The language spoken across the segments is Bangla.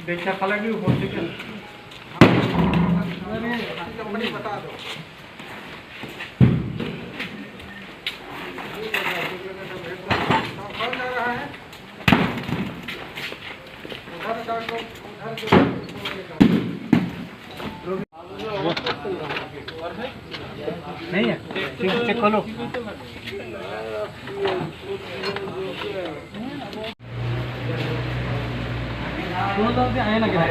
देखा खाला भी हो सके कंपनी बता दो कौन जा रहा है नहीं है चेक खोलो आए ना क्या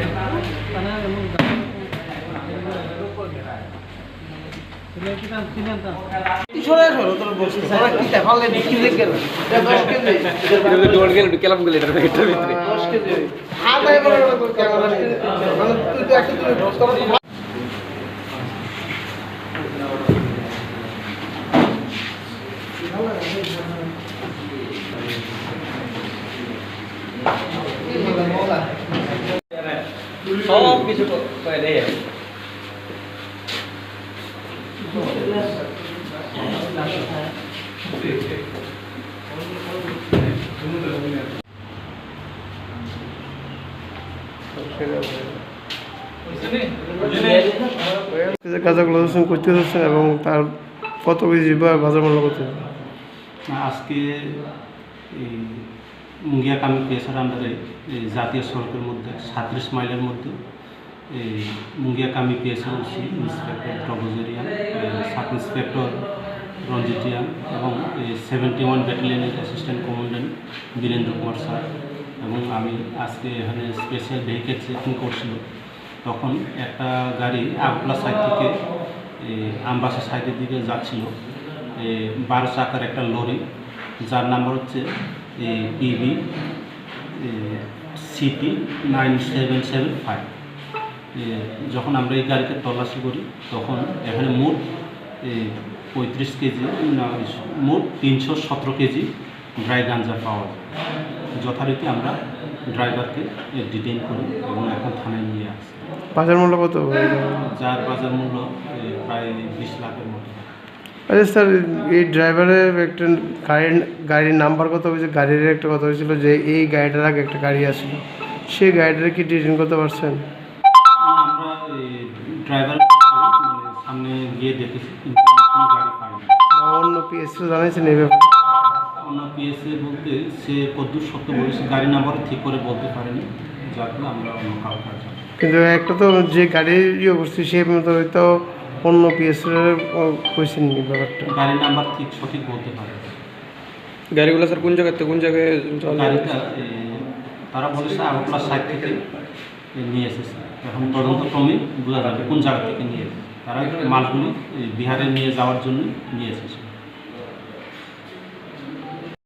सब কিছু করে দেয় কাজগুলো করতে হচ্ছে এবং তার কত কেজি বাজার মূল্য করতে আজকে এই মুঙ্গিয়া কামি পেশার আন্ডারে জাতীয় সড়কের মধ্যে 37 মাইলের মধ্যে এই মুঙ্গিয়া কামি পেশা ওসি ইন্সপেক্টর ট্রবজরিয়ান সাব ইন্সপেক্টর রঞ্জিটিয়ান এবং 71 ব্যাটালিয়নের assistant commandant Birendra Kumar sir এবং আমি আজকে এখানে স্পেশাল ভেহিকেল চেকিং করছিল। তখন একটা গাড়ি আগলা সাইড থেকে আমবাসা সাইডের দিকে যাচ্ছিল 12 চাকার একটা লরি, যার নাম্বার হচ্ছে পিবি সিপি 9775। যখন আমরা এই গাড়িতে তল্লাশি করি তখন এখানে মোট 35 কেজি না মোট 317 কেজি ড্রাই গাঞ্জা পাওয়া যায়। যথারীতি আমরা ড্রাইভারকে ডিটেইন করি এবং এখন থানায় নিয়ে আসি। বাজার মূল্য কত? যার বাজার মূল্য প্রায় 20 লাখের মতো। আচ্ছা স্যার, এই ড্রাইভারের একটা গাড়ির নাম্বার কত হয়েছে? গাড়ির একটা কথা হয়েছিল যে এই গাড়িটার আগে একটা গাড়ি আসছিল, সেই গাড়িটার কি ডিটেইন করতে পারছেন? আমরা ড্রাইভার সামনে গিয়ে দেখেছি কিন্তু কোনো গাড়ি পাইনি। অন্য পিএসসি জানাইছেন এই ব্যাপারে? অন্য পিএসসি বলতে সে কদ্দূর সত্য বলেছে, গাড়ি নাম্বার ঠিক করে বলতে পারেনি, যার ফলে আমরা অন্য কাউকে জানি। কিন্তু একটা তো যে গাড়ির করছে সে মতো হয়তো অন্য পিএসসির কোয়েশ্চেন নি ব্যাপারটা, গাড়ির নাম্বার ঠিক সঠিক বলতে পারে। গাড়িগুলো স্যার কোন জায়গায় গাড়িটা তারা বলেছে আগরতলা সাইড থেকে নিয়ে এসেছে। এখন তদন্তক্রমে বোঝা যাবে কোন জায়গা থেকে নিয়ে এসেছে। তারা মালগুলি বিহারে নিয়ে যাওয়ার জন্য নিয়ে এসেছে।